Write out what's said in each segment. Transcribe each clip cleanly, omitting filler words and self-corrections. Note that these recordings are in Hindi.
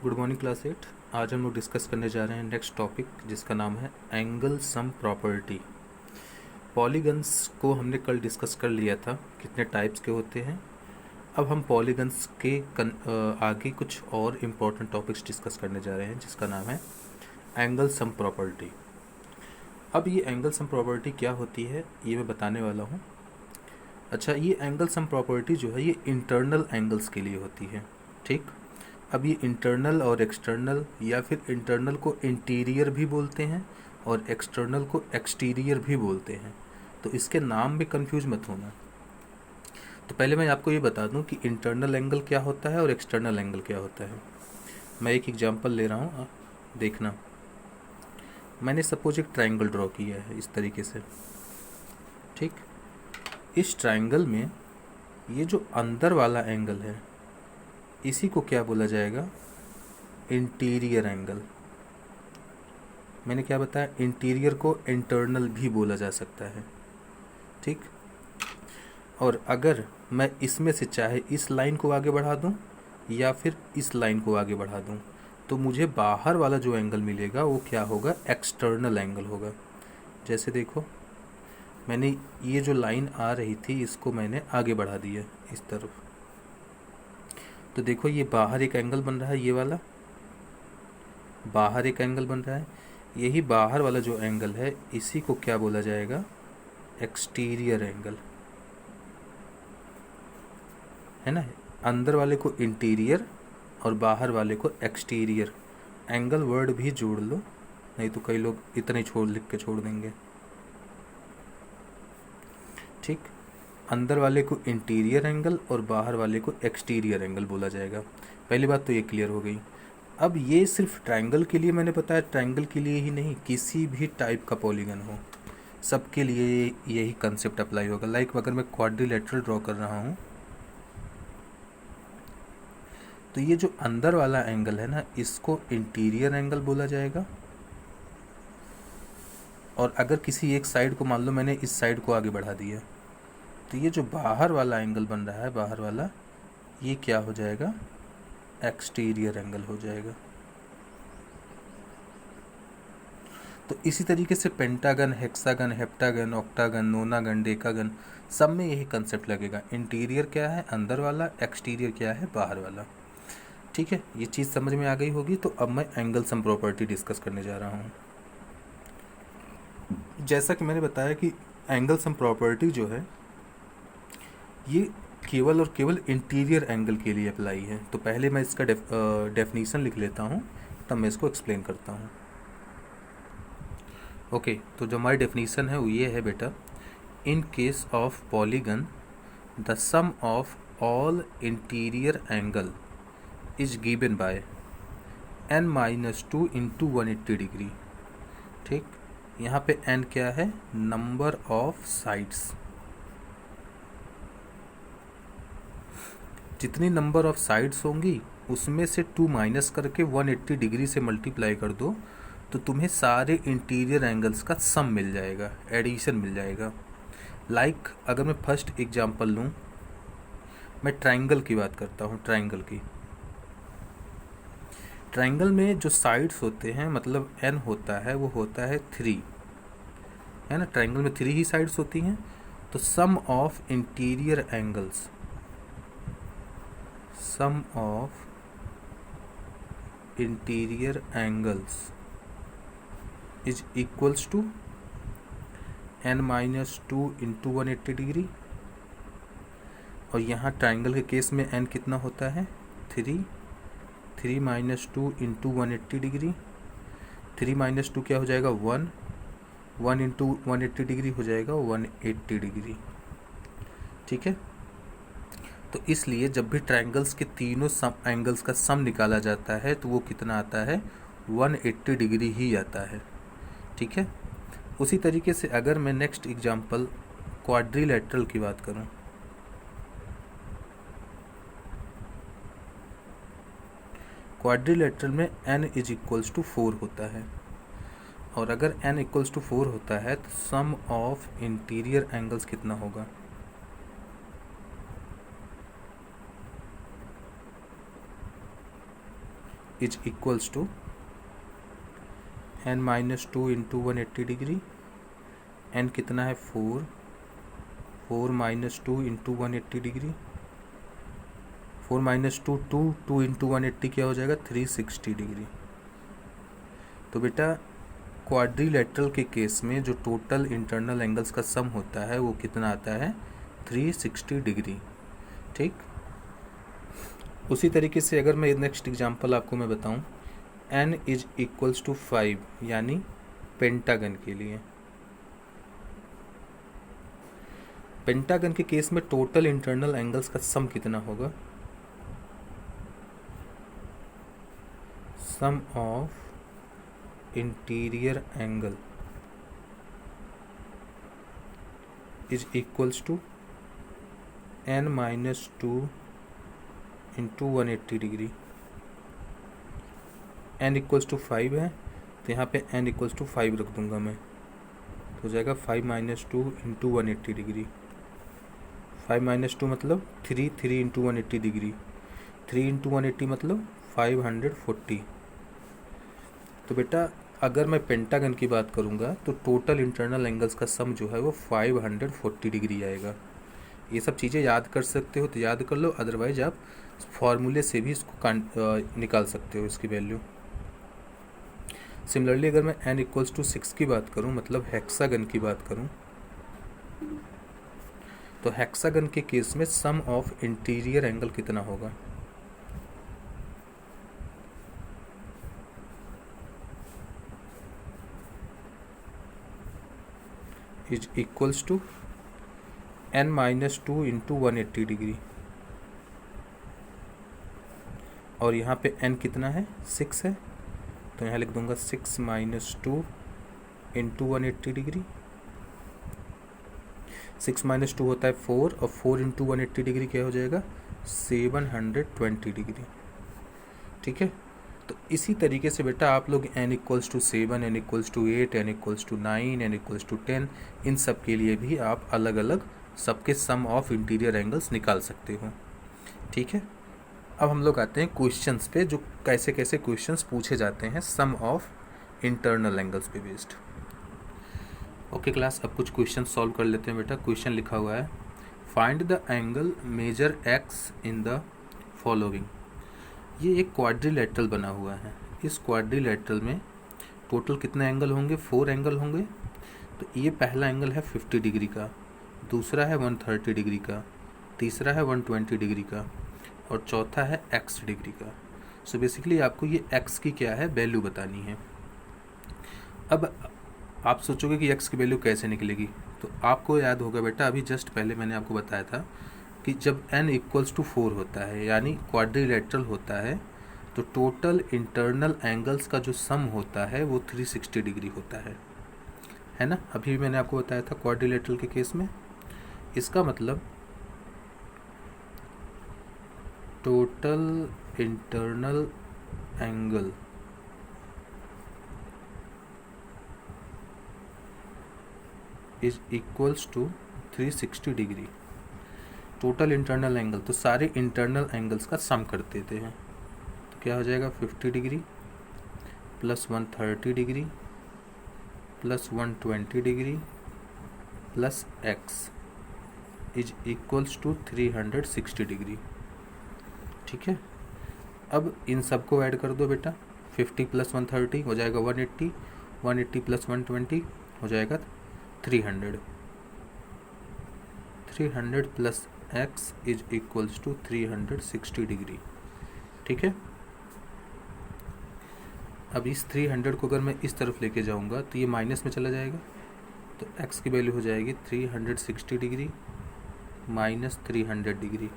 Good morning class 8। आज हम लोग डिस्कस करने जा रहे हैं नेक्स्ट टॉपिक जिसका नाम है एंगल सम प्रॉपर्टी। पॉलीगन्स को हमने कल डिस्कस कर लिया था कितने टाइप्स के होते हैं। अब हम पॉलीगन्स के आगे कुछ और इम्पोर्टेंट टॉपिक्स डिस्कस करने जा रहे हैं जिसका नाम है एंगल सम प्रॉपर्टी। अब ये एंगल सम प्रॉपर्टी क्या होती है ये मैं बताने वाला हूँ। अच्छा, ये एंगल सम प्रॉपर्टी जो है ये इंटरनल एंगल्स के लिए होती है, ठीक। अब ये इंटरनल और एक्सटर्नल, या फिर इंटरनल को इंटीरियर भी बोलते हैं और एक्सटर्नल को एक्सटीरियर भी बोलते हैं, तो इसके नाम में कंफ्यूज मत होना। तो पहले मैं आपको ये बता दूं कि इंटरनल एंगल क्या होता है और एक्सटर्नल एंगल क्या होता है। मैं एक एग्जांपल ले रहा हूँ, देखना। मैंने सपोज एक ट्रायंगल ड्रॉ किया है इस तरीके से, ठीक। इस ट्रायंगल में ये जो अंदर वाला एंगल है इसी को क्या बोला जाएगा, इंटीरियर एंगल। मैंने क्या बताया, इंटीरियर को इंटरनल भी बोला जा सकता है, ठीक। और अगर मैं इसमें से चाहे इस लाइन को आगे बढ़ा दूं या फिर इस लाइन को आगे बढ़ा दूं तो मुझे बाहर वाला जो एंगल मिलेगा वो क्या होगा, एक्सटर्नल एंगल होगा। जैसे देखो, मैंने ये जो लाइन आ रही थी इसको मैंने आगे बढ़ा दिया इस तरफ, तो देखो ये बाहर एक एंगल बन रहा है, ये वाला बाहर एक एंगल बन रहा है। यही बाहर वाला जो एंगल है इसी को क्या बोला जाएगा, एक्सटीरियर एंगल, है ना। अंदर वाले को इंटीरियर और बाहर वाले को एक्सटीरियर। एंगल वर्ड भी जोड़ लो, नहीं तो कई लोग इतने लिख के छोड़ देंगे, ठीक। अंदर वाले को इंटीरियर एंगल और बाहर वाले को एक्सटीरियर एंगल बोला जाएगा। पहली बात तो ये क्लियर हो गई। अब ये सिर्फ ट्रायंगल के लिए मैंने बताया, ट्रायंगल के लिए ही नहीं, किसी भी टाइप का पॉलीगन हो सबके लिए यही कंसेप्ट अप्लाई होगा। लाइक अगर मैं क्वाड्रिलेटरल ड्रॉ कर रहा हूँ तो ये जो अंदर वाला एंगल है ना इसको इंटीरियर एंगल बोला जाएगा। और अगर किसी एक साइड को मान लो मैंने इस साइड को आगे बढ़ा दिया तो ये जो बाहर वाला एंगल बन रहा है, बाहर वाला, ये क्या हो जाएगा, एक्सटीरियर एंगल हो जाएगा। तो इसी तरीके से pentagon, hexagon, heptagon, octagon, नोनागन, decagon, सब में यही कंसेप्ट लगेगा। इंटीरियर क्या है, अंदर वाला, एक्सटीरियर क्या है, बाहर वाला, ठीक है। ये चीज़ समझ में आ गई होगी। तो अब मैं एंगल सम प्रॉपर्टी डिस्कस करने जा रहा हूँ। जैसा कि मैंने बताया कि एंगल सम प्रॉपर्टी जो है ये केवल और केवल इंटीरियर एंगल के लिए अप्लाई है। तो पहले मैं इसका डेफिनीशन लिख लेता हूँ, तब मैं इसको एक्सप्लेन करता हूँ। ओके, तो जो हमारी डेफिनीशन है वो ये है बेटा, in case of polygon the sum of all interior angle is given by n-2 into 180 degree, ठीक। यहाँ पे n क्या है, नंबर ऑफ साइड्स। जितनी नंबर ऑफ साइड्स होंगी उसमें से 2 माइनस करके 180 डिग्री से मल्टीप्लाई कर दो तो तुम्हें सारे इंटीरियर एंगल्स का सम मिल जाएगा, एडिशन मिल जाएगा। लाइक अगर मैं फर्स्ट एग्जांपल लूँ, मैं ट्रायंगल की बात करता हूँ। ट्रायंगल में जो साइड्स होते हैं, मतलब n होता है, वो होता है 3, है ना। ट्रायंगल में 3 ही साइड्स होती हैं। तो sum of interior angles, sum of interior angles is equals to n-2 into 180 degree. और यहाँ ट्रायंगल के केस में n कितना होता है, 3 माइनस 2 इंटू 180 डिग्री। 3 माइनस 2 क्या हो जाएगा, 1 इंटू 180 डिग्री हो जाएगा 180 डिग्री, ठीक है। तो इसलिए जब भी ट्रायंगल्स के तीनों एंगल्स का सम निकाला जाता है तो वो कितना आता है, 180 डिग्री ही आता है, ठीक है। उसी तरीके से अगर मैं नेक्स्ट एग्जांपल क्वाड्रिलेटरल की बात करूं, क्वाड्रिलेटरल में n इज इक्वल्स टू 4 होता है। और अगर n इक्वल्स टू 4 होता है तो सम ऑफ इंटीरियर एंगल्स कितना होगा, is equals to n minus two into 180 degree. n कितना है 4, 4 minus two into 180 degree, 4 minus two 2, 2 into 180 क्या हो जाएगा 360 डिग्री। तो बेटा क्वाड्रिलेटरल के केस में जो टोटल इंटरनल एंगल्स का सम होता है वो कितना आता है 360 डिग्री। ठीक, उसी तरीके से अगर मैं नेक्स्ट एग्जांपल आपको मैं बताऊं, n इज इक्वल्स टू 5 यानी पेंटागन के लिए, पेंटागन के केस में टोटल इंटरनल एंगल्स का सम कितना होगा, sum of interior angle is equals to n minus two into 180 degree. n equals to 5 है तो यहाँ पे n इक्वल्स टू 5 रख दूंगा मैं, तो हो जाएगा 5 minus two into 180 degree. 5 minus two मतलब 3, 3 इंटू 180 डिग्री, 3 इंटू 180 मतलब 540। तो बेटा अगर मैं पेंटागन की बात करूँगा तो टोटल इंटरनल एंगल्स का सम जो है वो 540 डिग्री आएगा। ये सब चीज़ें याद कर सकते हो तो याद कर लो, अदरवाइज आप फॉर्मूले से भी इसको निकाल सकते हो इसकी वैल्यू। सिमिलरली अगर मैं n इक्वल्स टू 6 की बात करूं, मतलब हेक्सागन की बात करूं, तो हेक्सागन के केस में सम ऑफ इंटीरियर एंगल कितना होगा, is equals to n minus two into 180 degree, और यहाँ पे n कितना है 6 है तो यहाँ लिख दूंगा 6 minus two into 180 degree. 6 minus two होता है 4 और 4 इंटू 180 डिग्री क्या हो जाएगा 720 डिग्री। ठीक है, तो इसी तरीके से बेटा आप लोग n equals to 7, n equals to 8, n equals to 9, n equals to 10, इन सब के लिए भी आप अलग अलग सबके सम ऑफ इंटीरियर एंगल्स निकाल सकते हो। ठीक है, अब हम लोग आते हैं क्वेश्चंस पे, जो कैसे कैसे क्वेश्चंस पूछे जाते हैं सम ऑफ इंटरनल एंगल्स पे बेस्ड। ओके क्लास, अब कुछ क्वेश्चन सॉल्व कर लेते हैं बेटा। क्वेश्चन लिखा हुआ है find the angle measure x in the following. ये एक क्वाड्रिलेटरल बना हुआ है, इस क्वाड्रिलेटरल में टोटल कितने एंगल होंगे 4 एंगल होंगे। तो ये पहला एंगल है 50 डिग्री का, दूसरा है 130 डिग्री का, तीसरा है 120 डिग्री का, और चौथा है x डिग्री का। सो बेसिकली आपको ये x की क्या है वैल्यू बतानी है। अब आप सोचोगे कि x की वैल्यू कैसे निकलेगी, तो आपको याद होगा बेटा अभी जस्ट पहले मैंने आपको बताया था कि जब n इक्वल्स टू 4 होता है यानी क्वाड्रिलेटरल होता है तो टोटल इंटरनल एंगल्स का जो सम होता है वो 360 डिग्री होता है ना। अभी भी मैंने आपको बताया था क्वाड्रिलेटरल के केस में, इसका मतलब total internal angle is equals to 360 degree. Total internal angle तो सारे इंटरनल एंगल्स का सम कर देते हैं, तो क्या हो जाएगा 50 degree plus 130 degree plus 120 degree plus x is equals to 360 degree. ठीक है, अब इन सबको ऐड कर दो बेटा, 50 प्लस 130 हो जाएगा 180, 180 प्लस 120 हो जाएगा 300, 300 plus x is equals to 360 degree. ठीक है, अब इस 300 को अगर मैं इस तरफ लेके जाऊंगा तो ये माइनस में चला जाएगा, तो x की वैल्यू हो जाएगी 360 डिग्री माइनस 300 डिग्री।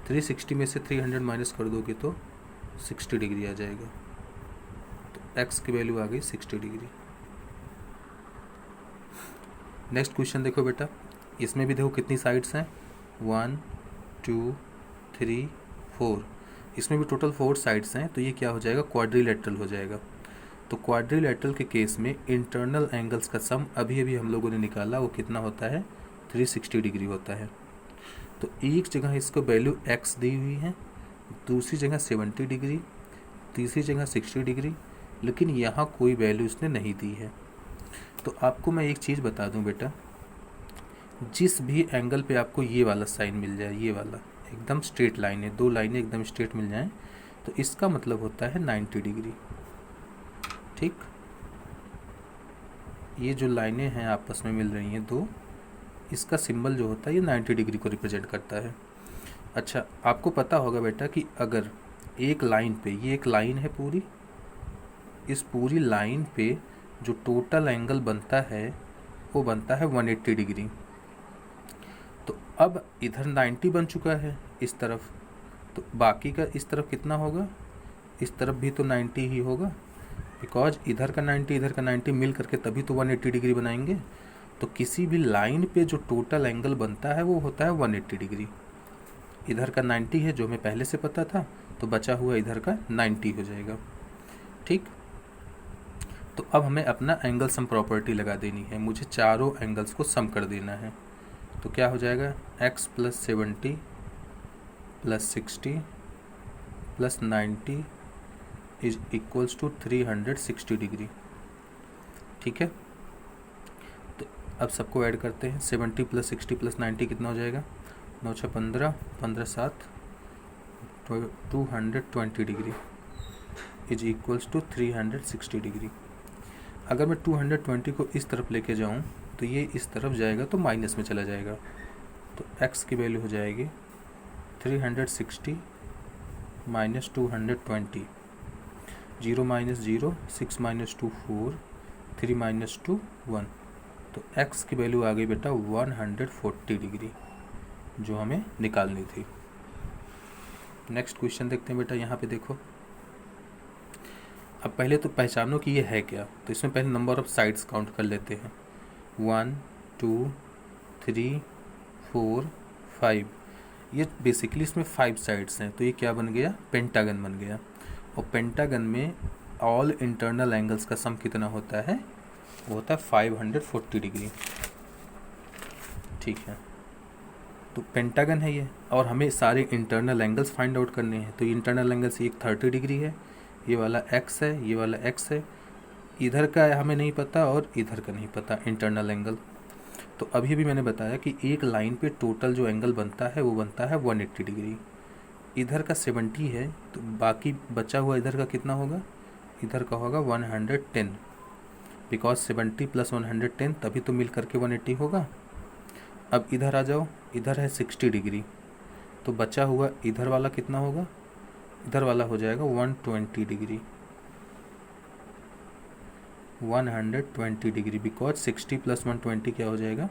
360 में से 300 माइनस कर दोगे तो 60 डिग्री आ जाएगा, तो x की वैल्यू आ गई 60 डिग्री। नेक्स्ट क्वेश्चन देखो बेटा, इसमें भी देखो कितनी साइड्स हैं 1 2 3 4, इसमें भी टोटल 4 साइड्स हैं, तो ये क्या हो जाएगा क्वाड्रिलेटरल हो जाएगा। तो क्वाड्रिलेटरल के केस में इंटरनल एंगल्स का सम अभी अभी हम लोगों ने निकाला वो कितना होता है 360 डिग्री होता है। तो एक जगह इसको वैल्यू x दी हुई है, दूसरी जगह 70 डिग्री तीसरी जगह 60 डिग्री, लेकिन यहाँ कोई वैल्यू इसने नहीं दी है। तो आपको मैं एक चीज़ बता दूं बेटा, जिस भी एंगल पे आपको ये वाला साइन मिल जाए, ये वाला एकदम स्ट्रेट लाइन है, 2 लाइनें एकदम स्ट्रेट मिल जाएं, तो इसका मतलब होता है 90 डिग्री। ठीक, ये जो लाइनें हैं आपस में मिल रही हैं 2, इसका सिंबल जो होता है ये 90 डिग्री को रिप्रेजेंट करता है। अच्छा, आपको पता होगा बेटा कि अगर एक लाइन पे, ये एक लाइन है पूरी, इस पूरी लाइन पे जो टोटल एंगल बनता है वो बनता है 180 डिग्री। तो अब इधर 90 बन चुका है इस तरफ, तो बाकी का इस तरफ कितना होगा, इस तरफ भी तो 90 ही होगा, बिकॉज इधर का 90 इधर का 90 मिल करके तभी तो 180 डिग्री बनाएंगे। तो किसी भी लाइन पे जो टोटल एंगल बनता है वो होता है 180 डिग्री। इधर का 90 है जो हमें पहले से पता था, तो बचा हुआ इधर का 90 हो जाएगा। ठीक, तो अब हमें अपना एंगल सम प्रॉपर्टी लगा देनी है, मुझे चारों एंगल्स को सम कर देना है। तो क्या हो जाएगा, x + 70 + 60 + 90 = 360 डिग्री। ठीक है, तो अब सबको ऐड करते हैं। 70 + 60 + 90 कितना हो जाएगा, 9 × 6 = 15, 15 × 7 220 डिग्री = 360 डिग्री। अगर मैं 220 को इस तरफ लेके जाऊं तो ये इस तरफ जाएगा तो माइनस में चला जाएगा, तो x की वैल्यू हो जाएगी 360 - 220, 0 - 0, 6 - 2 4, 3 - 2 1, तो x की वैल्यू आ गई बेटा 140 डिग्री, जो हमें निकालनी थी। नेक्स्ट क्वेश्चन देखते हैं बेटा, यहाँ पे देखो। अब पहले तो पहचानो कि ये है क्या, तो इसमें पहले नंबर ऑफ साइड्स काउंट कर लेते हैं। 1 2 3 4 5, ये बेसिकली इसमें 5 साइड्स हैं, तो ये क्या बन गया, पेंटागन बन गया। और पेंटागन में ऑल इंटरनल एंगल्स का सम कितना होता है, वो होता है 540 डिग्री। ठीक है, तो पेंटागन है ये, और हमें सारे इंटरनल एंगल्स फाइंड आउट करने हैं। तो इंटरनल एंगल्स एक 30 डिग्री है, ये वाला x है, ये वाला x है, इधर का हमें नहीं पता और इधर का नहीं पता इंटरनल एंगल। तो अभी भी मैंने बताया कि एक लाइन पे टोटल जो एंगल बनता है वो बनता है 180 डिग्री। इधर का 70 है, तो बाकी बचा हुआ इधर का कितना होगा, इधर का होगा 110, बिकॉज 70 + 110 तभी तो मिल करके 180 होगा। अब इधर आ जाओ, इधर है 60 डिग्री, तो बचा हुआ इधर वाला कितना होगा, इधर वाला हो जाएगा 120 डिग्री, 120 डिग्री, बिकॉज 60 + 120 क्या हो जाएगा,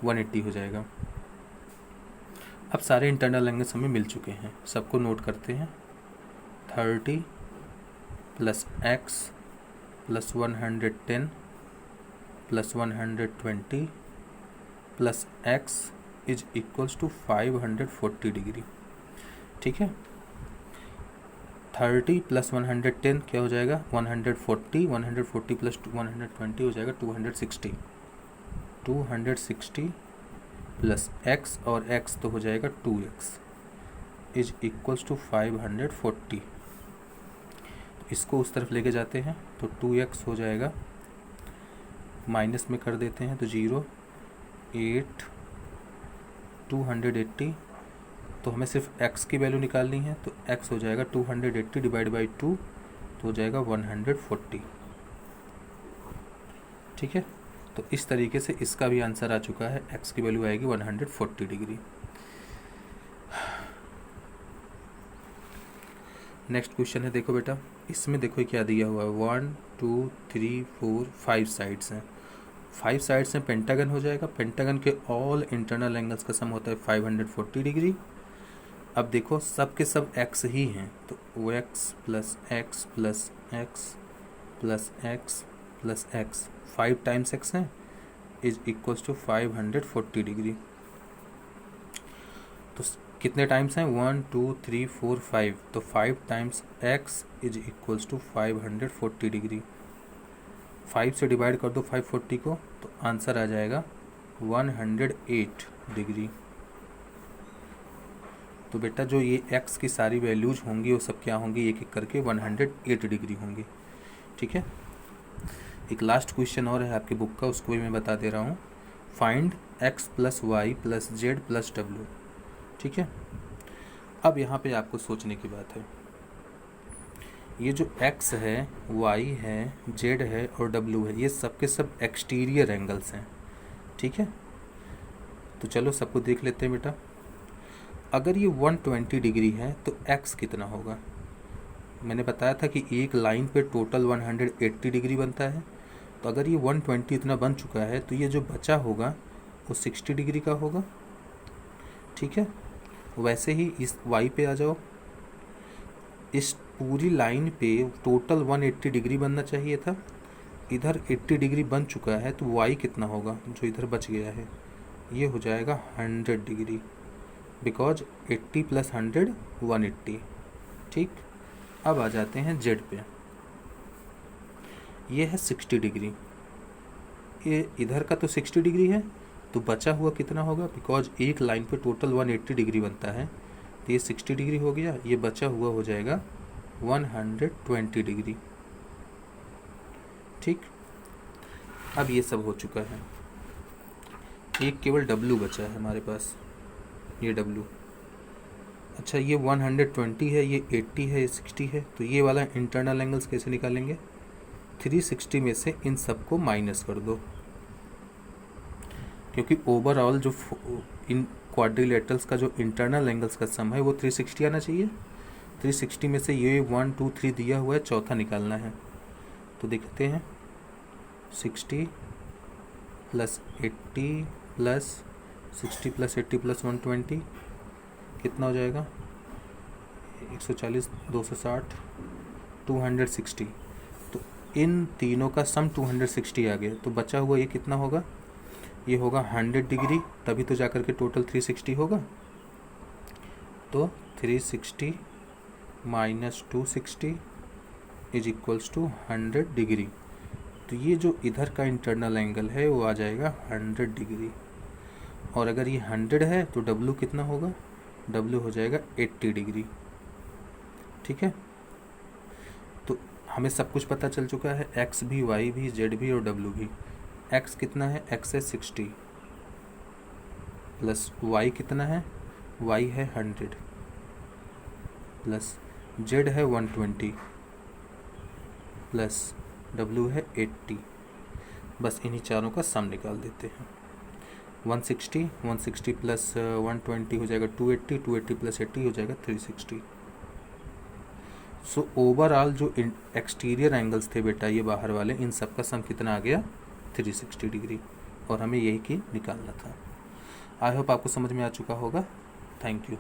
180 हो जाएगा। अब सारे इंटरनल एंगल्स हमें मिल चुके हैं, सबको नोट करते हैं। 30 + x + 110 + 120 + x = 540 डिग्री। ठीक है, 30 + 110 क्या हो जाएगा, 140, 140 + 120 हो जाएगा 260, 260 + x, और x तो हो जाएगा 2x = 540। तो इसको उस तरफ लेके जाते हैं, तो 2x हो जाएगा, माइनस में कर देते हैं तो 0 8 280, तो हमें सिर्फ x की वैल्यू निकालनी है, तो x हो जाएगा 280 / 2, तो हो जाएगा 140। ठीक है, तो इस तरीके से इसका भी आंसर आ चुका है, x की वैल्यू आएगी 140 डिग्री। नेक्स्ट क्वेश्चन है, देखो बेटा, इसमें देखो क्या दिया हुआ है, 1 2 3 4 5 साइड्स हैं, 5 साइड्स हैं, पेंटागन हो जाएगा। पेंटागन के ऑल इंटरनल एंगल्स का सम होता है 540 डिग्री। अब देखो सब के सब x ही हैं, तो x + x + x + x + x, 5 times x हैं, = 540 डिग्री। तो कितने टाइम्स हैं, 1 2 3 4 5, तो 5 टाइम्स x = 540 डिग्री। 5 से डिवाइड कर दो 540 को, तो आंसर आ जाएगा 108 डिग्री। तो बेटा जो ये x की सारी वैल्यूज होंगी वो सब क्या होंगी, एक एक करके 108 डिग्री होंगी। ठीक है, एक लास्ट क्वेश्चन और है आपकी बुक का, उसको भी मैं बता दे रहा हूँ। Find x + y + z + w। ठीक है, अब यहाँ पे आपको सोचने की बात है, ये जो x है, y है, z है और w है, ये सब के सब एक्सटीरियर एंगल्स हैं। ठीक है, तो चलो सबको देख लेते हैं बेटा। अगर ये 120 डिग्री है तो x कितना होगा। मैंने बताया था कि एक लाइन पे टोटल 180 डिग्री बनता है, तो अगर ये 120 इतना बन चुका है तो ये जो बचा होगा वो 60 डिग्री का होगा। ठीक है, वैसे ही इस y पे आ जाओ, इस पूरी लाइन पे टोटल 180 डिग्री बनना चाहिए था, इधर 80 डिग्री बन चुका है, तो y कितना होगा जो इधर बच गया है, ये हो जाएगा 100 डिग्री, बिकॉज 80 + 100 180। ठीक, अब आ जाते हैं z पे, ये है 60 डिग्री, ये इधर का तो 60 डिग्री है, तो बचा हुआ कितना होगा, बिकॉज एक लाइन पे टोटल 180 डिग्री बनता है, तो ये 60 डिग्री हो गया, ये बचा हुआ हो जाएगा 120 डिग्री। ठीक, अब ये सब हो चुका है, एक केवल W बचा है हमारे पास, ये W। अच्छा, ये 120 है, ये 80 है, ये 60 है, तो ये वाला इंटरनल एंगल्स कैसे निकालेंगे, 360 में से इन सबको माइनस कर दो, क्योंकि ओवरऑल जो इन क्वाड्रिलेटरल्स का जो इंटरनल एंगल्स का सम है वो 360 आना चाहिए। 360 में से ये 1 2 3 दिया हुआ है, चौथा निकालना है, तो देखते हैं 60 + 80 + 60 + 80 + 120 कितना हो जाएगा, 140 260 260। तो इन तीनों का सम 260 आ गया, तो बचा हुआ ये कितना होगा, ये होगा 100 डिग्री, तभी तो जाकर के टोटल 360 होगा। तो 360 - 260 = 100 डिग्री। तो ये जो इधर का इंटरनल एंगल है वो आ जाएगा 100 डिग्री, और अगर ये 100 है तो W कितना होगा, W हो जाएगा 80 डिग्री। ठीक है, तो हमें सब कुछ पता चल चुका है, x भी, y भी, z भी और w भी। x कितना है, x है 60 प्लस y कितना है, y है 100 प्लस z है 120 प्लस w है 80। बस इन्हीं चारों का सम निकाल देते हैं। 160 प्लस 120 हो जाएगा 280, 280 प्लस 80 हो जाएगा 360। सो ओवरऑल जो एक्सटीरियर एंगल्स थे बेटा, ये बाहर वाले, इन सब का सम कितना आ गया, 360 डिग्री, और हमें यही की निकालना था। आई होप आपको समझ में आ चुका होगा। Thank you.